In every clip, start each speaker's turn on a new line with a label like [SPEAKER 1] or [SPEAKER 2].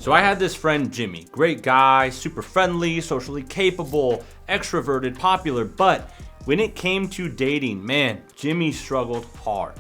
[SPEAKER 1] So I had this friend Jimmy, great guy, super friendly, socially capable, extroverted, popular, but when it came to dating, man, Jimmy struggled hard.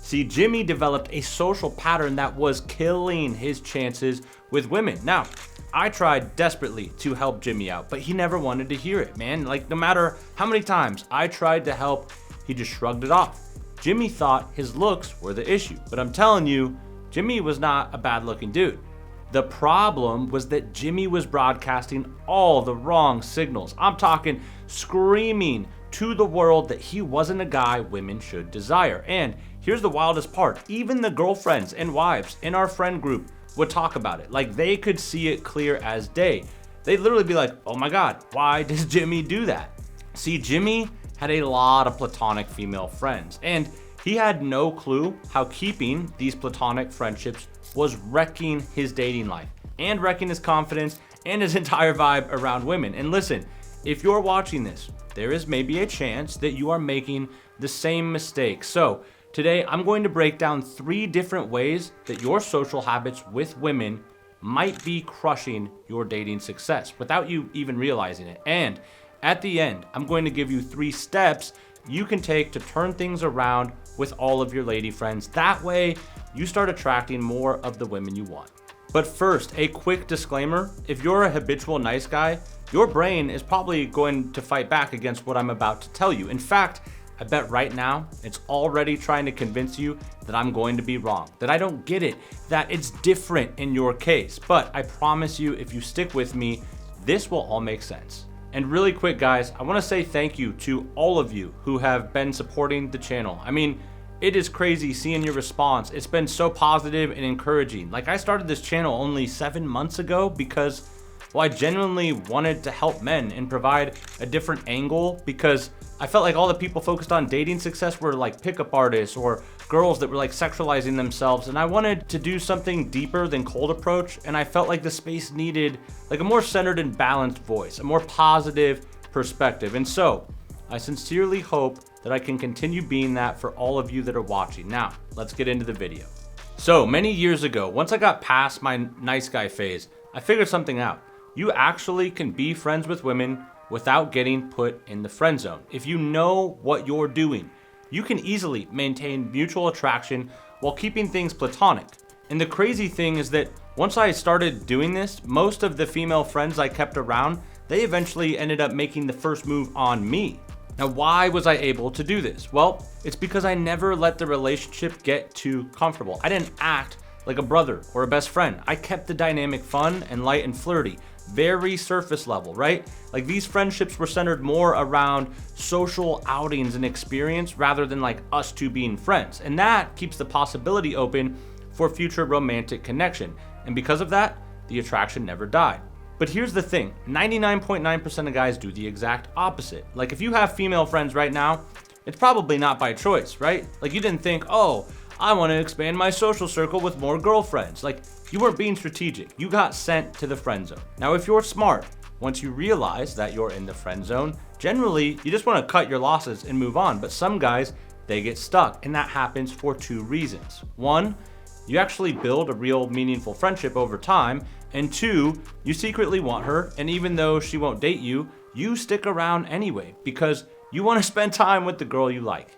[SPEAKER 1] See, Jimmy developed a social pattern that was killing his chances with women. Now, I tried desperately to help Jimmy out, but he never wanted to hear it, man. Like, no matter how many times I tried to help, he just shrugged it off. Jimmy thought his looks were the issue, but I'm telling you, Jimmy was not a bad looking dude. The problem was that Jimmy was broadcasting all the wrong signals. I'm talking screaming to the world that he wasn't a guy women should desire. And here's the wildest part. Even the girlfriends and wives in our friend group would talk about it. Like, they could see it clear as day. They'd literally be like, oh my God, why does Jimmy do that? See, Jimmy had a lot of platonic female friends, and he had no clue how keeping these platonic friendships was wrecking his dating life and wrecking his confidence and his entire vibe around women. And listen, if you're watching this, there is maybe a chance that you are making the same mistake. So today I'm going to break down 3 different ways that your social habits with women might be crushing your dating success without you even realizing it. And at the end, I'm going to give you 3 steps you can take to turn things around with all of your lady friends. That way, you start attracting more of the women you want. But first, a quick disclaimer. If you're a habitual nice guy, your brain is probably going to fight back against what I'm about to tell you. In fact, I bet right now it's already trying to convince you that I'm going to be wrong, that I don't get it, that it's different in your case. But I promise you, if you stick with me, this will all make sense. And really quick, guys, I want to say thank you to all of you who have been supporting the channel. I mean, it is crazy seeing your response. It's been so positive and encouraging. Like, I started this channel only 7 months ago because, well, I genuinely wanted to help men and provide a different angle, because I felt like all the people focused on dating success were like pickup artists or girls that were like sexualizing themselves, and I wanted to do something deeper than cold approach, and I felt like the space needed like a more centered and balanced voice, a more positive perspective. And so I sincerely hope that I can continue being that for all of you that are watching. Now, let's get into the video. So many years ago, once I got past my nice guy phase, I figured something out. You actually can be friends with women without getting put in the friend zone. If you know what you're doing, you can easily maintain mutual attraction while keeping things platonic. And the crazy thing is that once I started doing this, most of the female friends I kept around, they eventually ended up making the first move on me. Now, why was I able to do this? Well, it's because I never let the relationship get too comfortable. I didn't act like a brother or a best friend. I kept the dynamic fun and light and flirty, very surface level, right? Like, these friendships were centered more around social outings and experience rather than like us two being friends. And that keeps the possibility open for future romantic connection. And because of that, the attraction never died. But here's the thing, 99.9% of guys do the exact opposite. Like, if you have female friends right now, it's probably not by choice, right? Like, you didn't think, oh, I want to expand my social circle with more girlfriends. Like, you weren't being strategic. You got sent to the friend zone. Now, if you're smart, once you realize that you're in the friend zone, generally, you just want to cut your losses and move on. But some guys, they get stuck, and that happens for 2 reasons. 1, you actually build a real meaningful friendship over time. And 2, you secretly want her, and even though she won't date you, you stick around anyway because you want to spend time with the girl you like.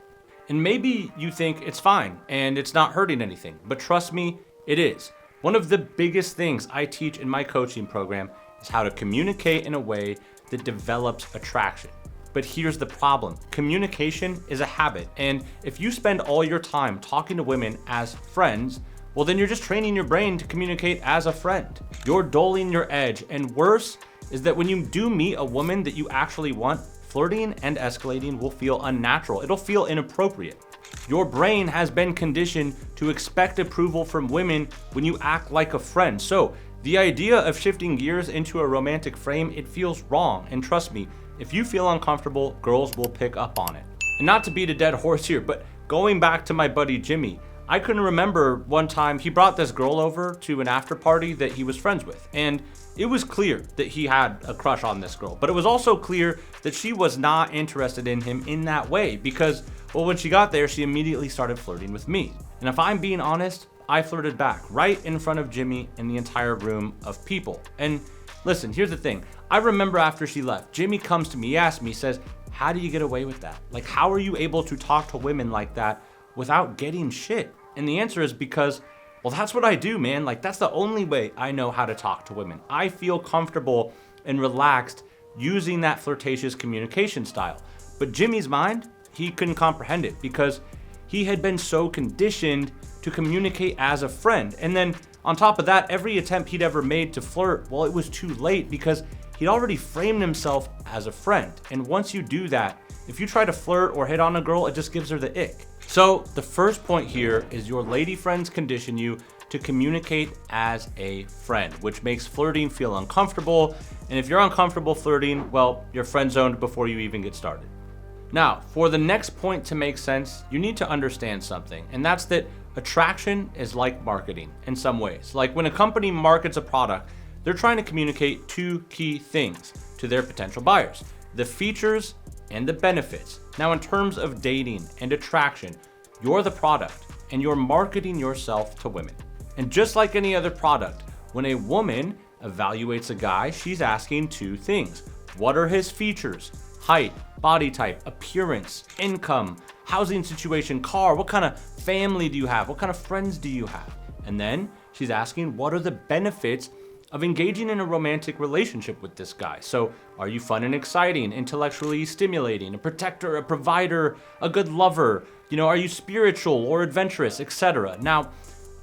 [SPEAKER 1] And maybe you think it's fine and it's not hurting anything, but trust me, it is. One of the biggest things I teach in my coaching program is how to communicate in a way that develops attraction. But here's the problem. Communication is a habit, and if you spend all your time talking to women as friends, well, then you're just training your brain to communicate as a friend. You're dulling your edge, and worse is that when you do meet a woman that you actually want, flirting and escalating will feel unnatural. It'll feel inappropriate. Your brain has been conditioned to expect approval from women when you act like a friend. So the idea of shifting gears into a romantic frame, it feels wrong. And trust me, if you feel uncomfortable, girls will pick up on it. And not to beat a dead horse here, but going back to my buddy Jimmy, I couldn't remember one time he brought this girl over to an after party that he was friends with. And it was clear that he had a crush on this girl, but it was also clear that she was not interested in him in that way because, well, when she got there, she immediately started flirting with me. And if I'm being honest, I flirted back right in front of Jimmy and the entire room of people. And listen, here's the thing. I remember after she left, Jimmy comes to me, he asks me, he says, how do you get away with that? Like, how are you able to talk to women like that without getting shit? And the answer is because, well, that's what I do, man. Like, that's the only way I know how to talk to women. I feel comfortable and relaxed using that flirtatious communication style. But Jimmy's mind, he couldn't comprehend it because he had been so conditioned to communicate as a friend. And then on top of that, every attempt he'd ever made to flirt, well, it was too late because he'd already framed himself as a friend. And once you do that, if you try to flirt or hit on a girl, it just gives her the ick. So the first point here is your lady friends condition you to communicate as a friend, which makes flirting feel uncomfortable. And if you're uncomfortable flirting, well, you're friend zoned before you even get started. Now, for the next point to make sense, you need to understand something, and that's that attraction is like marketing in some ways. Like when a company markets a product, they're trying to communicate two key things to their potential buyers: the features and the benefits. Now, in terms of dating and attraction, you're the product and you're marketing yourself to women. And just like any other product, when a woman evaluates a guy, she's asking two things. What are his features? Height, body type, appearance, income, housing situation, car, what kind of family do you have? What kind of friends do you have? And then she's asking, what are the benefits of engaging in a romantic relationship with this guy? So are you fun and exciting, intellectually stimulating, a protector, a provider, a good lover? Are you spiritual or adventurous, etc.? Now,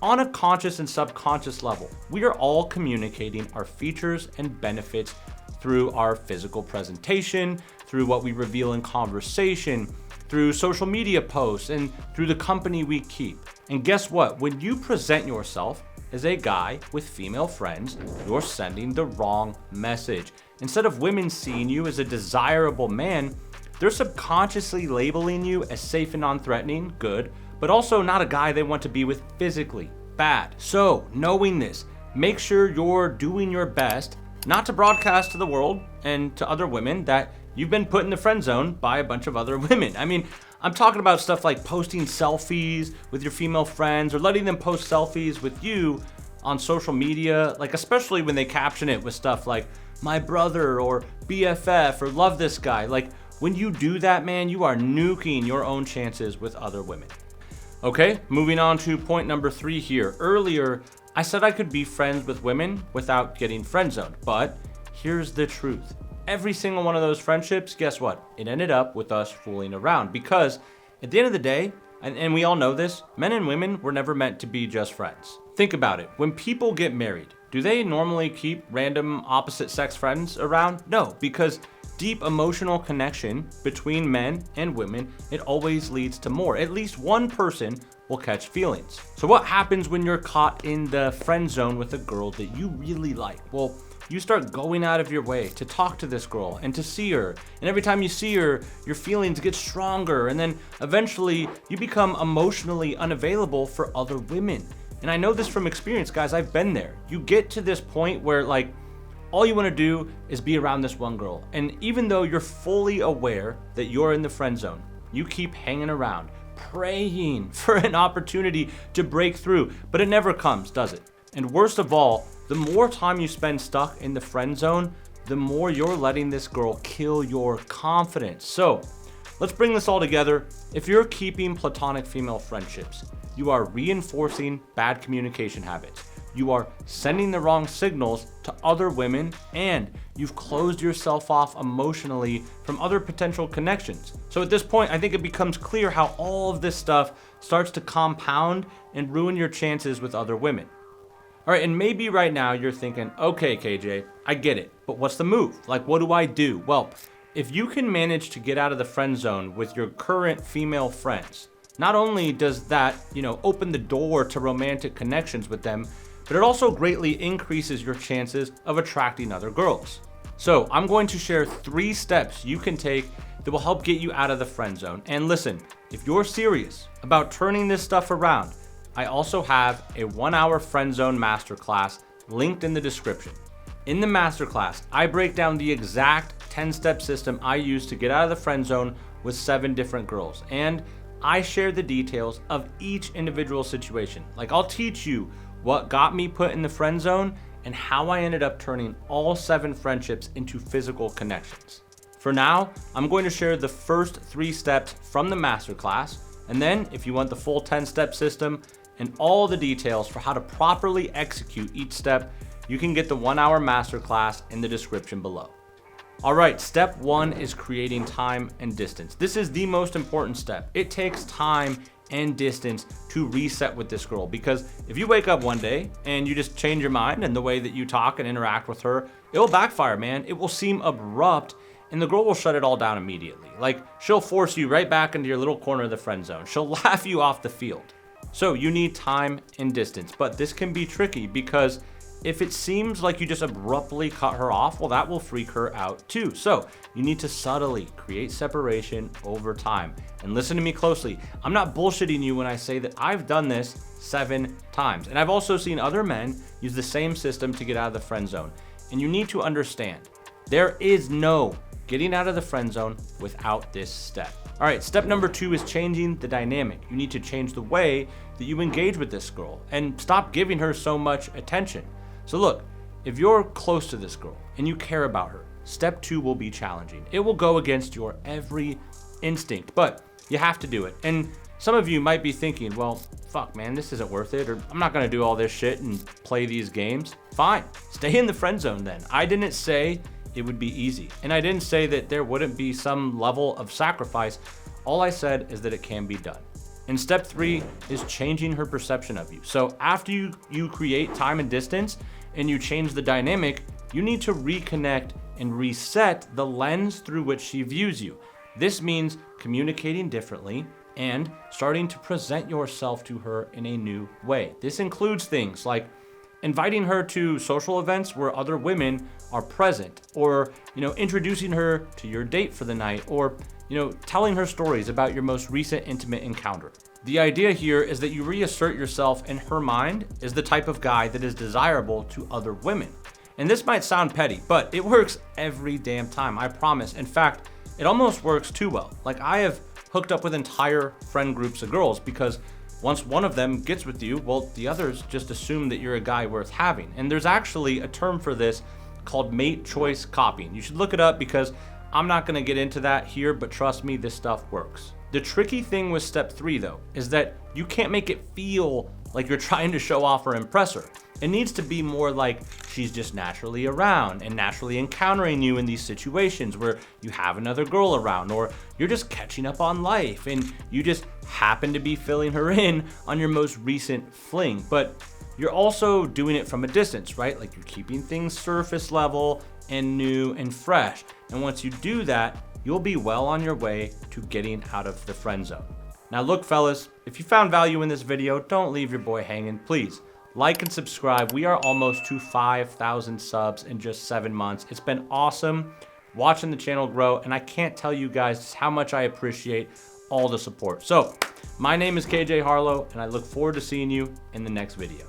[SPEAKER 1] on a conscious and subconscious level, we are all communicating our features and benefits through our physical presentation, through what we reveal in conversation, through social media posts, and through the company we keep. And guess what? When you present yourself as a guy with female friends, you're sending the wrong message. Instead of women seeing you as a desirable man, they're subconsciously labeling you as safe and non-threatening, good, but also not a guy they want to be with physically, bad. So, knowing this, make sure you're doing your best not to broadcast to the world and to other women that you've been put in the friend zone by a bunch of other women. I mean, I'm talking about stuff like posting selfies with your female friends or letting them post selfies with you on social media, like especially when they caption it with stuff like my brother or BFF or love this guy. Like when you do that, man, you are nuking your own chances with other women. Okay, moving on to point number 3 here. Earlier, I said I could be friends with women without getting friend zoned, but here's the truth. Every single one of those friendships, guess what? It ended up with us fooling around because at the end of the day, and we all know this, men and women were never meant to be just friends. Think about it. When people get married, do they normally keep random opposite sex friends around? No, because deep emotional connection between men and women, it always leads to more. At least one person will catch feelings. So what happens when you're caught in the friend zone with a girl that you really like? Well, you start going out of your way to talk to this girl and to see her. And every time you see her, your feelings get stronger. And then eventually you become emotionally unavailable for other women. And I know this from experience, guys. I've been there. You get to this point where all you want to do is be around this one girl. And even though you're fully aware that you're in the friend zone, you keep hanging around, praying for an opportunity to break through, but it never comes, does it? And worst of all, the more time you spend stuck in the friend zone, the more you're letting this girl kill your confidence. So let's bring this all together. If you're keeping platonic female friendships, you are reinforcing bad communication habits. You are sending the wrong signals to other women, and you've closed yourself off emotionally from other potential connections. So at this point, I think it becomes clear how all of this stuff starts to compound and ruin your chances with other women. All right, and maybe right now you're thinking, okay, KJ, I get it, but what's the move? What do I do? Well, if you can manage to get out of the friend zone with your current female friends, not only does that, open the door to romantic connections with them, but it also greatly increases your chances of attracting other girls. So I'm going to share 3 steps you can take that will help get you out of the friend zone. And listen, if you're serious about turning this stuff around, I also have a 1-hour friend zone masterclass linked in the description. In the masterclass, I break down the exact 10-step system I use to get out of the friend zone with 7 different girls. And I share the details of each individual situation. Like, I'll teach you what got me put in the friend zone and how I ended up turning all 7 friendships into physical connections. For now, I'm going to share the first 3 steps from the masterclass, and then if you want the full 10-step system and all the details for how to properly execute each step, you can get the 1-hour masterclass in the description below. All right, step 1 is creating time and distance. This is the most important step. It takes time and distance to reset with this girl, because if you wake up one day and you just change your mind and the way that you talk and interact with her, it will backfire, man. It will seem abrupt and the girl will shut it all down immediately. Like, she'll force you right back into your little corner of the friend zone. She'll laugh you off the field. So you need time and distance, but this can be tricky because if it seems like you just abruptly cut her off, well, that will freak her out too. So you need to subtly create separation over time. And listen to me closely. I'm not bullshitting you when I say that I've done this 7 times. And I've also seen other men use the same system to get out of the friend zone. And you need to understand, there is no getting out of the friend zone without this step. All right, step number 2 is changing the dynamic. You need to change the way that you engage with this girl and stop giving her so much attention. So look, if you're close to this girl and you care about her, step 2 will be challenging. It will go against your every instinct, but you have to do it. And some of you might be thinking, well, fuck, man, this isn't worth it, or I'm not gonna do all this shit and play these games. Fine, stay in the friend zone then. I didn't say it would be easy, and I didn't say that there wouldn't be some level of sacrifice. All I said is that it can be done. And step 3 is changing her perception of you. So after you create time and distance and you change the dynamic, you need to reconnect and reset the lens through which she views you. This means communicating differently and starting to present yourself to her in a new way. This includes things like inviting her to social events where other women are present, or, introducing her to your date for the night, or, telling her stories about your most recent intimate encounter. The idea here is that you reassert yourself in her mind as the type of guy that is desirable to other women. And this might sound petty, but it works every damn time, I promise. In fact, it almost works too well. Like, I have hooked up with entire friend groups of girls because once one of them gets with you, well, the others just assume that you're a guy worth having. And there's actually a term for this called mate choice copying. You should look it up because I'm not gonna get into that here, but trust me, this stuff works. The tricky thing with step 3 though, is that you can't make it feel like you're trying to show off or impress her. It needs to be more like she's just naturally around and naturally encountering you in these situations where you have another girl around, or you're just catching up on life and you just happen to be filling her in on your most recent fling. But you're also doing it from a distance, right? Like, you're keeping things surface level and new and fresh. And once you do that, you'll be well on your way to getting out of the friend zone. Now look, fellas, if you found value in this video, don't leave your boy hanging, please. Like and subscribe. We are almost to 5,000 subs in just 7 months. It's been awesome watching the channel grow, and I can't tell you guys just how much I appreciate all the support. So, my name is KJ Harlow, and I look forward to seeing you in the next video.